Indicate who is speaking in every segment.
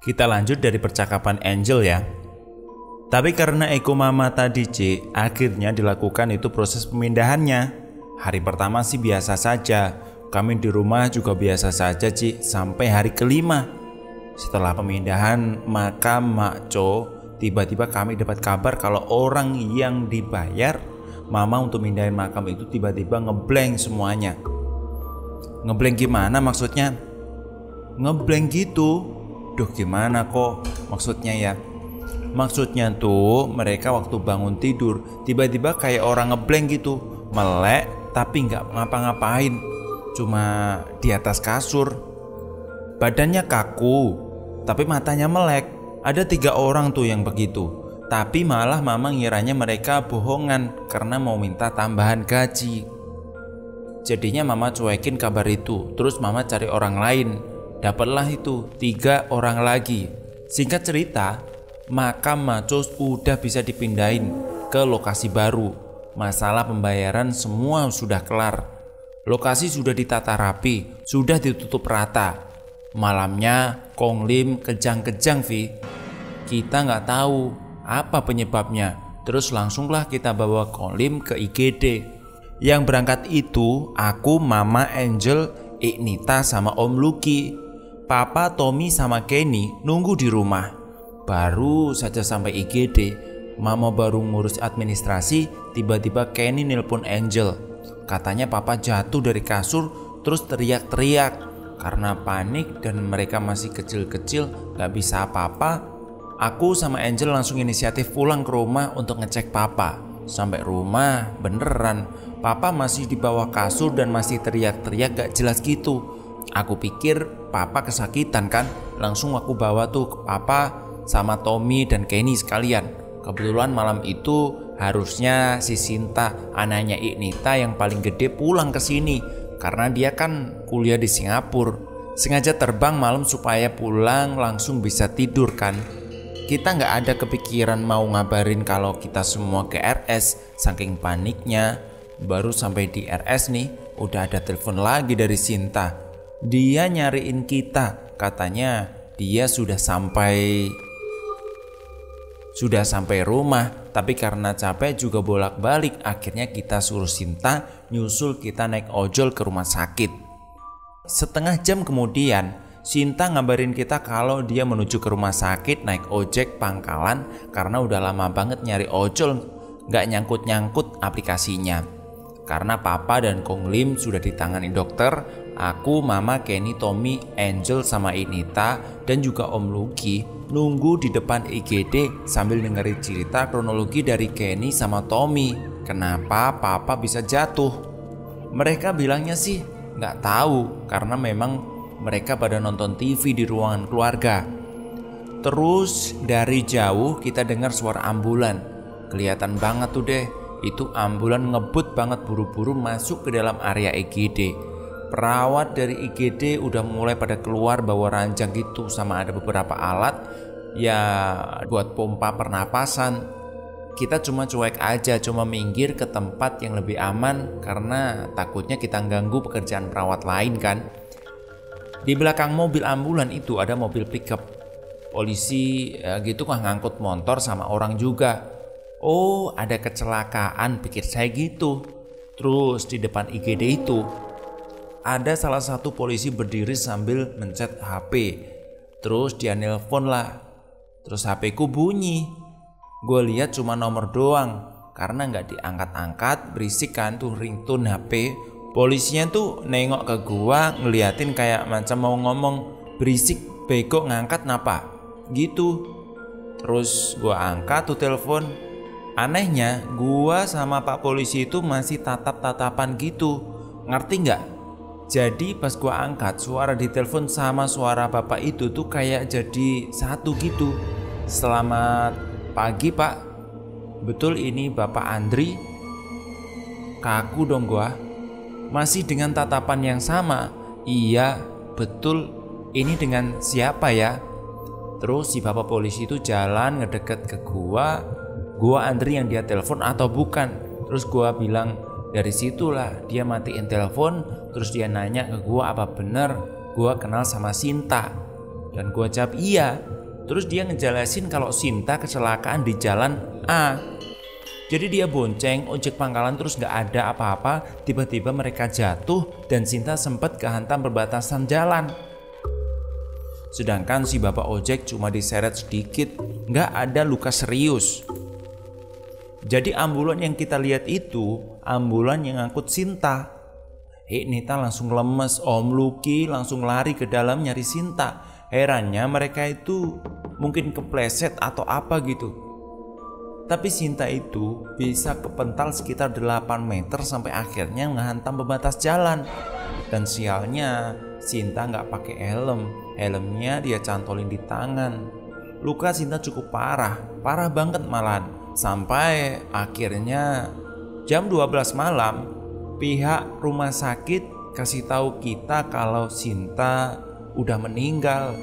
Speaker 1: Kita lanjut dari percakapan Angel ya. Tapi karena ego mama tadi C, akhirnya dilakukan itu proses pemindahannya. Hari pertama sih biasa saja, kami di rumah juga biasa saja C, sampai hari kelima. Setelah pemindahan makam Mak Co, tiba-tiba kami dapat kabar kalau orang yang dibayar mama untuk mindahin makam itu tiba-tiba ngeblank semuanya. Ngeblank gimana maksudnya? Ngeblank gitu. Duh gimana kok maksudnya ya? Maksudnya tuh mereka waktu bangun tidur tiba-tiba kayak orang ngeblank gitu, melek tapi nggak ngapa-ngapain, cuma di atas kasur. Badannya kaku tapi matanya melek. Ada 3 orang tuh yang begitu. Tapi malah mama ngiranya mereka bohongan karena mau minta tambahan gaji. Jadinya mama cuekin kabar itu. Terus mama cari orang lain. Dapatlah itu 3 orang lagi. Singkat cerita, makam Macos udah bisa dipindahin ke lokasi baru. Masalah pembayaran semua sudah kelar. Lokasi sudah ditata rapi, sudah ditutup rata. Malamnya Kong Lim kejang-kejang Vi. Kita nggak tahu apa penyebabnya. Terus langsunglah kita bawa Kong Lim ke IGD. Yang berangkat itu aku, Mama, Angel, Ignita sama Om Lucky. Papa, Tommy sama Kenny nunggu di rumah. Baru saja sampai IGD, Mama baru ngurus administrasi, tiba-tiba Kenny nelpon Angel. Katanya papa jatuh dari kasur terus teriak-teriak. Karena panik dan mereka masih kecil-kecil gak bisa apa-apa, aku sama Angel langsung inisiatif pulang ke rumah untuk ngecek papa. Sampai rumah beneran papa masih di bawah kasur dan masih teriak-teriak gak jelas gitu. Aku pikir papa kesakitan kan, langsung aku bawa tuh ke papa sama Tommy dan Kenny sekalian. Kebetulan malam itu harusnya si Sinta, anaknya Ignita yang paling gede, pulang ke sini karena dia kan kuliah di Singapura. Sengaja terbang malam supaya pulang langsung bisa tidur kan. Kita nggak ada kepikiran mau ngabarin kalau kita semua ke RS, saking paniknya. Baru sampai di RS nih, udah ada telepon lagi dari Sinta. Dia nyariin kita, katanya dia sudah sampai rumah. Tapi karena capek juga bolak-balik, akhirnya kita suruh Sinta nyusul kita naik ojol ke rumah sakit. Setengah jam kemudian Sinta ngabarin kita kalau dia menuju ke rumah sakit naik ojek pangkalan karena udah lama banget nyari ojol gak nyangkut-nyangkut aplikasinya. Karena papa dan Kong Lim sudah ditangani dokter, aku, Mama, Kenny, Tommy, Angel sama Ignita dan juga Om Lucky nunggu di depan IGD sambil dengerin cerita kronologi dari Kenny sama Tommy. Kenapa papa bisa jatuh? Mereka bilangnya sih gak tahu karena memang mereka pada nonton TV di ruangan keluarga. Terus dari jauh kita dengar suara ambulan. Kelihatan banget tuh deh, itu ambulan ngebut banget buru-buru masuk ke dalam area IGD. Perawat dari IGD udah mulai pada keluar bawa ranjang gitu sama ada beberapa alat ya buat pompa pernapasan. Kita cuma cuek aja, cuma minggir ke tempat yang lebih aman karena takutnya kita ganggu pekerjaan perawat lain kan. Di belakang mobil ambulan itu ada mobil pickup polisi ya gitu kan, ngangkut motor sama orang juga. Oh ada kecelakaan, pikir saya gitu. Terus di depan IGD itu ada salah satu polisi berdiri sambil mencet HP. Terus dia nelpon lah. Terus HP ku bunyi. Gue lihat cuma nomor doang karena nggak diangkat-angkat, berisik kan tuh ringtone HP. Polisinya tuh nengok ke gua ngeliatin kayak macam mau ngomong, berisik bego ngangkat napa gitu. Terus gua angkat tuh telepon. Anehnya gua sama pak polisi itu masih tatap-tatapan gitu, ngerti nggak? Jadi pas gua angkat, suara di telepon sama suara bapak itu tuh kayak jadi satu gitu. Selamat pagi pak, betul ini bapak Andri? Kaku dong gua. Masih dengan tatapan yang sama. Iya, betul. Ini dengan siapa ya? Terus si bapak polisi itu jalan ngedeket ke gua Andri yang dia telepon atau bukan? Terus gua bilang, dari situlah dia matiin telepon. Terus dia nanya ke gua apa bener gua kenal sama Sinta. Dan gue jawab iya. Terus dia ngejelasin kalau Sinta kecelakaan di jalan A. Jadi dia bonceng ojek pangkalan terus gak ada apa-apa. Tiba-tiba mereka jatuh dan Sinta sempat kehantam perbatasan jalan. Sedangkan si bapak ojek cuma diseret sedikit, gak ada luka serius. Jadi ambulan yang kita lihat itu ambulan yang ngangkut Sinta. Nita langsung lemes, Om Lucky langsung lari ke dalam nyari Sinta. Herannya mereka itu mungkin kepleset atau apa gitu. Tapi Sinta itu bisa kepental sekitar 8 meter sampai akhirnya menghantam pembatas jalan. Dan sialnya Sinta nggak pakai helm. Helmnya dia cantolin di tangan. Luka Sinta cukup parah banget malahan. Sampai akhirnya jam 12 malam pihak rumah sakit kasih tahu kita kalau Sinta udah meninggal.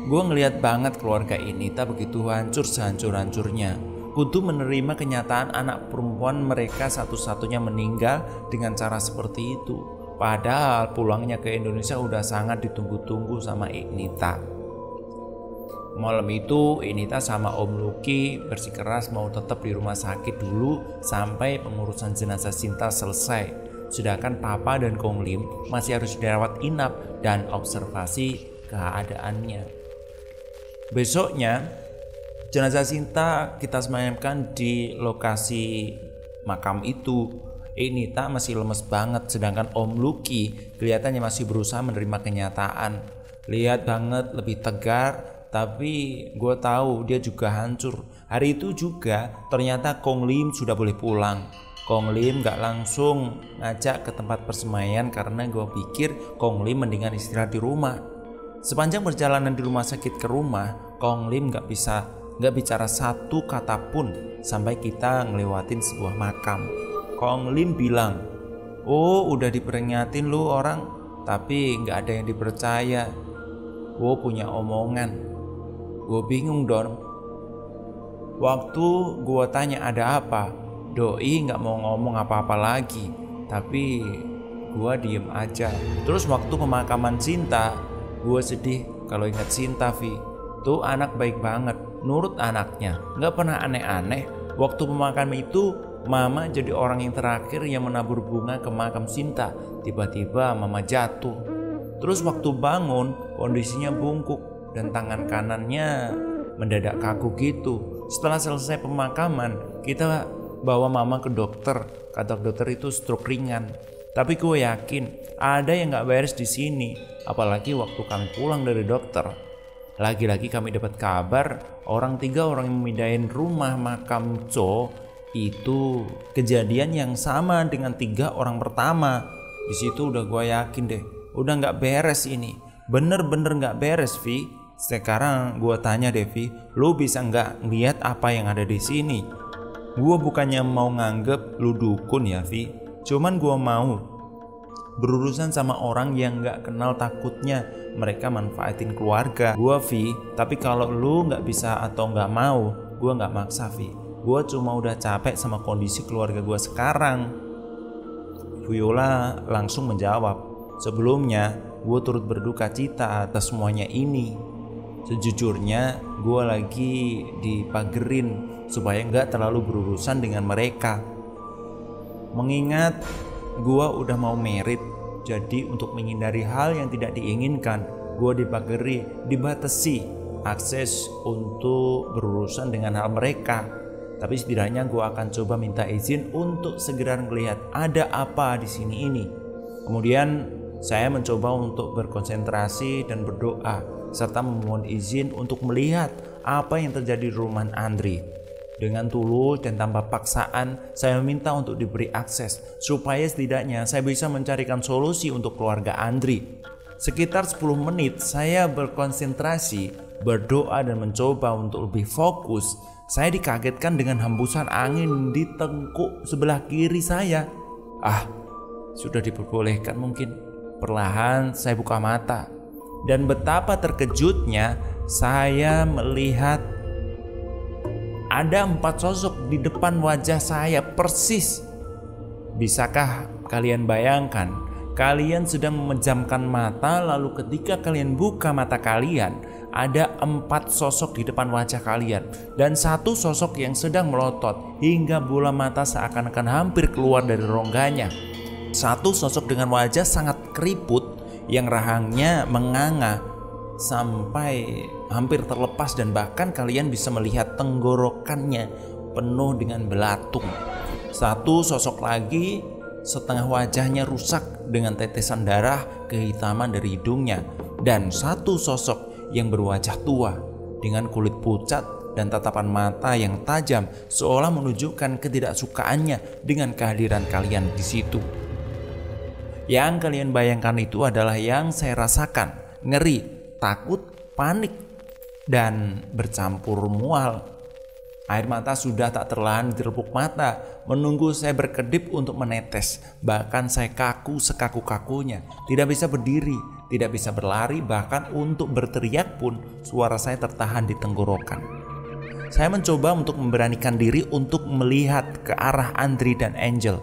Speaker 1: Gue ngeliat banget keluarga ini tak begitu hancur sehancur-hancurnya. Kudu menerima kenyataan anak perempuan mereka satu-satunya meninggal dengan cara seperti itu. Padahal pulangnya ke Indonesia udah sangat ditunggu-tunggu sama Nita. Malam itu Nita sama Om Lucky bersikeras mau tetap di rumah sakit dulu sampai pengurusan jenazah Sinta selesai. Sedangkan Papa dan Kong Lim masih harus dirawat inap dan observasi keadaannya. Besoknya jenazah Sinta kita semayamkan di lokasi makam itu. Nita masih lemes banget, sedangkan Om Lucky kelihatannya masih berusaha menerima kenyataan. Lihat banget lebih tegar, tapi gue tahu dia juga hancur. Hari itu juga ternyata Kong Lim sudah boleh pulang. Kong Lim gak langsung ngajak ke tempat persemaian karena gue pikir Kong Lim mendingan istirahat di rumah. Sepanjang perjalanan di rumah sakit ke rumah, Kong Lim gak bicara satu kata pun sampai kita ngelewatin sebuah makam. Kong Lim bilang, "Oh, udah diperingatin lu orang, tapi gak ada yang dipercaya. Gue punya omongan." Gue bingung dong. Waktu gue tanya ada apa, doi gak mau ngomong apa-apa lagi, tapi gue diem aja. Terus waktu pemakaman Sinta, gue sedih kalau ingat Sinta, Vi. Tuh anak baik banget, nurut anaknya, gak pernah aneh-aneh. Waktu pemakaman itu Mama jadi orang yang terakhir yang menabur bunga ke makam Sinta. Tiba-tiba Mama jatuh. Terus waktu bangun kondisinya bungkuk dan tangan kanannya mendadak kaku gitu. Setelah selesai pemakaman kita bawa Mama ke dokter. Kata dokter itu stroke ringan. Tapi gue yakin ada yang gak beres di sini. Apalagi waktu kami pulang dari dokter, lagi-lagi kami dapat kabar 3 orang yang memindahin rumah makam Cho itu kejadian yang sama dengan 3 orang pertama. Di situ udah gue yakin deh, udah nggak beres ini, bener-bener nggak beres, Vi. Sekarang gue tanya deh, Vi, lu bisa nggak ngeliat apa yang ada di sini? Gue bukannya mau nganggep lu dukun ya, Vi, cuman gue mau berurusan sama orang yang gak kenal takutnya mereka manfaatin keluarga gue, Vi. Tapi kalau lu gak bisa atau gak mau, gue gak maksa, Vi. Gue cuma udah capek sama kondisi keluarga gue sekarang. Viola langsung menjawab, sebelumnya gue turut berduka cita atas semuanya ini. Sejujurnya gue lagi dipagerin supaya gak terlalu berurusan dengan mereka. Mengingat gue udah mau merit, jadi untuk menghindari hal yang tidak diinginkan, gue dipagari, dibatasi akses untuk berurusan dengan hal mereka. Tapi setidaknya gue akan coba minta izin untuk segera melihat ada apa di sini ini. Kemudian saya mencoba untuk berkonsentrasi dan berdoa serta memohon izin untuk melihat apa yang terjadi di rumah Andri. Dengan tulus dan tanpa paksaan, saya meminta untuk diberi akses supaya setidaknya saya bisa mencarikan solusi untuk keluarga Andri. Sekitar 10 menit saya berkonsentrasi, berdoa dan mencoba untuk lebih fokus. Saya dikagetkan dengan hembusan angin di tengkuk sebelah kiri saya. Sudah diperbolehkan mungkin. Perlahan saya buka mata. Dan betapa terkejutnya saya melihat ada 4 sosok di depan wajah saya persis. Bisakah kalian bayangkan Kalian sedang memejamkan mata, lalu ketika kalian buka mata kalian, ada 4 sosok di depan wajah kalian dan 1 sosok yang sedang melotot hingga bola mata seakan-akan hampir keluar dari rongganya. 1 sosok dengan wajah sangat keriput yang rahangnya menganga sampai hampir terlepas dan bahkan kalian bisa melihat tenggorokannya penuh dengan belatung. 1 sosok lagi setengah wajahnya rusak dengan tetesan darah kehitaman dari hidungnya, dan 1 sosok yang berwajah tua dengan kulit pucat dan tatapan mata yang tajam seolah menunjukkan ketidaksukaannya dengan kehadiran kalian di situ. Yang kalian bayangkan itu adalah yang saya rasakan, ngeri, takut, panik, dan bercampur mual. Air mata sudah tak terlahan di tepuk mata, menunggu saya berkedip untuk menetes. Bahkan saya kaku sekaku-kakunya, tidak bisa berdiri, tidak bisa berlari, bahkan untuk berteriak pun suara saya tertahan di tenggorokan. Saya mencoba untuk memberanikan diri untuk melihat ke arah Andri dan Angel,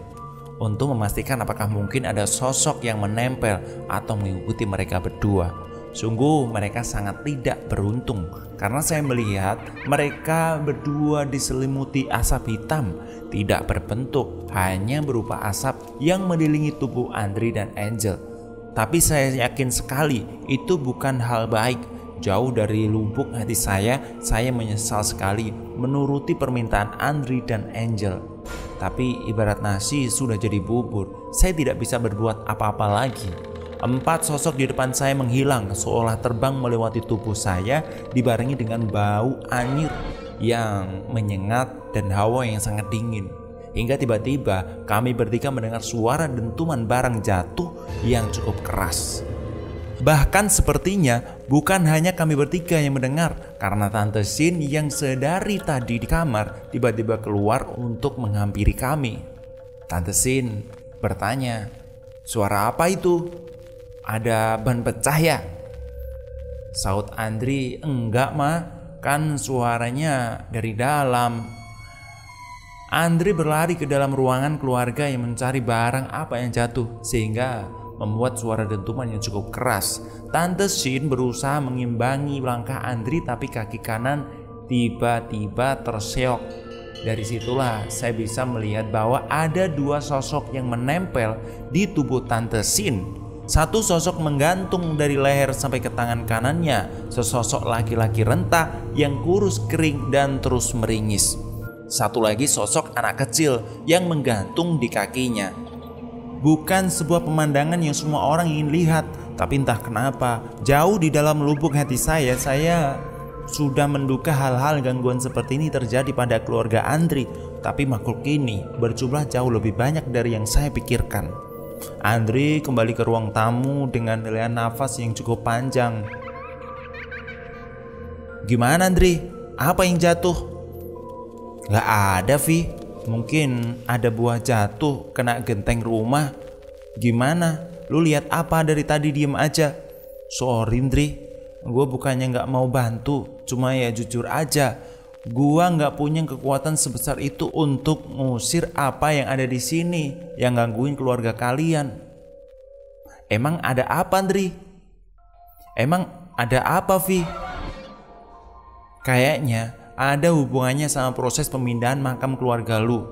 Speaker 1: untuk memastikan apakah mungkin ada sosok yang menempel atau mengikuti mereka berdua. Sungguh mereka sangat tidak beruntung karena saya melihat mereka berdua diselimuti asap hitam tidak berbentuk, hanya berupa asap yang mengelilingi tubuh Andri dan Angel. Tapi saya yakin sekali itu bukan hal baik. Jauh dari lubuk hati saya menyesal sekali menuruti permintaan Andri dan Angel. Tapi ibarat nasi sudah jadi bubur, saya tidak bisa berbuat apa-apa lagi. 4 sosok di depan saya menghilang seolah terbang melewati tubuh saya, dibarengi dengan bau anyir yang menyengat dan hawa yang sangat dingin. Hingga tiba-tiba kami bertiga mendengar suara dentuman barang jatuh yang cukup keras. Bahkan sepertinya bukan hanya kami bertiga yang mendengar, karena Tante Sin yang sedari tadi di kamar tiba-tiba keluar untuk menghampiri kami. Tante Sin bertanya, "Suara apa itu? Ada ban pecah ya?" Saut Andri, "Enggak ma, kan suaranya dari dalam." Andri berlari ke dalam ruangan keluarga yang mencari barang apa yang jatuh sehingga membuat suara dentuman yang cukup keras. Tante Sin berusaha mengimbangi langkah Andri, tapi kaki kanan tiba-tiba terseok. Dari situlah saya bisa melihat bahwa ada 2 sosok yang menempel di tubuh Tante Sin. 1 sosok menggantung dari leher sampai ke tangan kanannya, sesosok laki-laki renta yang kurus kering dan terus meringis. 1 lagi sosok anak kecil yang menggantung di kakinya. Bukan sebuah pemandangan yang semua orang ingin lihat, tapi entah kenapa jauh di dalam lubuk hati saya sudah menduga hal-hal gangguan seperti ini terjadi pada keluarga Andri. Tapi makhluk ini berjumlah jauh lebih banyak dari yang saya pikirkan. Andri kembali ke ruang tamu dengan hela nafas yang cukup panjang. "Gimana Andri? Apa yang jatuh?" "Gak ada Vi, mungkin ada buah jatuh kena genteng rumah." "Gimana? Lu lihat apa dari tadi diem aja?" "Sorry Andri, gue bukannya gak mau bantu, cuma ya jujur aja gua nggak punya kekuatan sebesar itu untuk ngusir apa yang ada di sini yang gangguin keluarga kalian." "Emang ada apa Andri? Emang ada apa Vi?" "Kayaknya ada hubungannya sama proses pemindahan makam keluarga lu.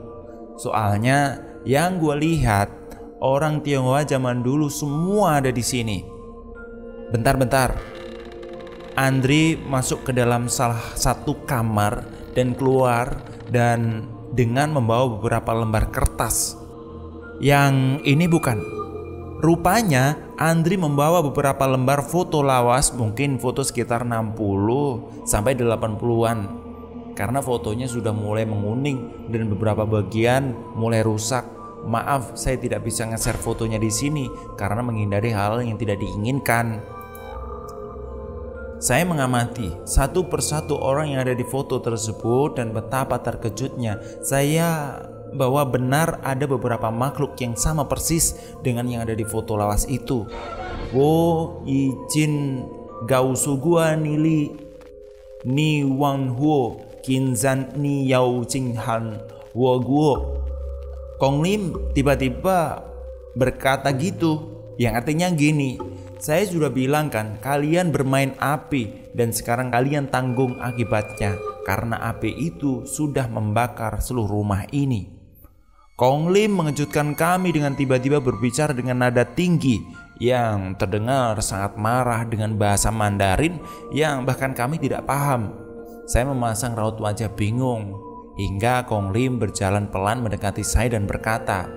Speaker 1: Soalnya yang gua lihat orang Tionghoa zaman dulu semua ada di sini." Bentar. Andri masuk ke dalam salah satu kamar dan keluar dan dengan membawa beberapa lembar kertas. "Yang ini bukan?" Rupanya Andri membawa beberapa lembar foto lawas, mungkin foto sekitar 60 sampai 80-an. Karena fotonya sudah mulai menguning dan beberapa bagian mulai rusak. Maaf, saya tidak bisa nge-share fotonya di sini karena menghindari hal yang tidak diinginkan. Saya mengamati satu persatu orang yang ada di foto tersebut dan betapa terkejutnya saya bahwa benar ada beberapa makhluk yang sama persis dengan yang ada di foto lawas itu. "Wo izin gausu gua nili ni wang huo kinzan ni yao jinghan wo guo." Kong Lim tiba-tiba berkata gitu. Yang artinya gini, saya sudah bilang kan, kalian bermain api dan sekarang kalian tanggung akibatnya karena api itu sudah membakar seluruh rumah ini. Kong Lim mengejutkan kami dengan tiba-tiba berbicara dengan nada tinggi yang terdengar sangat marah dengan bahasa Mandarin yang bahkan kami tidak paham. Saya memasang raut wajah bingung hingga Kong Lim berjalan pelan mendekati saya dan berkata,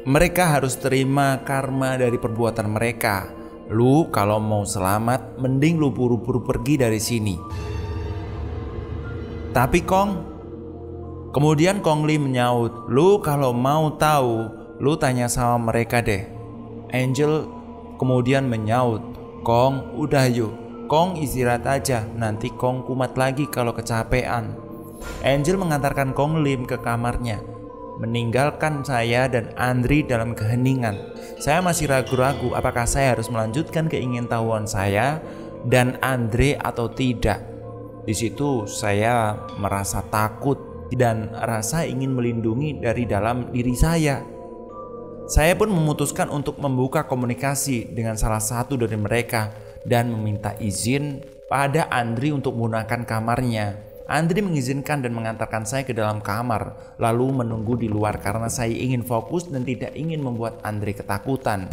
Speaker 1: "Mereka harus terima karma dari perbuatan mereka. Lu kalau mau selamat, mending lu buru-buru pergi dari sini." Tapi kemudian Kong Lim menyaut, "Lu kalau mau tahu, lu tanya sama mereka deh." Angel kemudian menyaut, "Kong, udah yuk. Kong istirahat aja, nanti Kong kumat lagi kalau kecapean." Angel mengantarkan Kong Lim ke kamarnya, meninggalkan saya dan Andri dalam keheningan. Saya masih ragu-ragu apakah saya harus melanjutkan keingintahuan saya dan Andre atau tidak. Di situ saya merasa takut dan rasa ingin melindungi dari dalam diri saya. Saya pun memutuskan untuk membuka komunikasi dengan salah satu dari mereka dan meminta izin pada Andri untuk menggunakan kamarnya. Andri mengizinkan dan mengantarkan saya ke dalam kamar, lalu menunggu di luar karena saya ingin fokus dan tidak ingin membuat Andri ketakutan.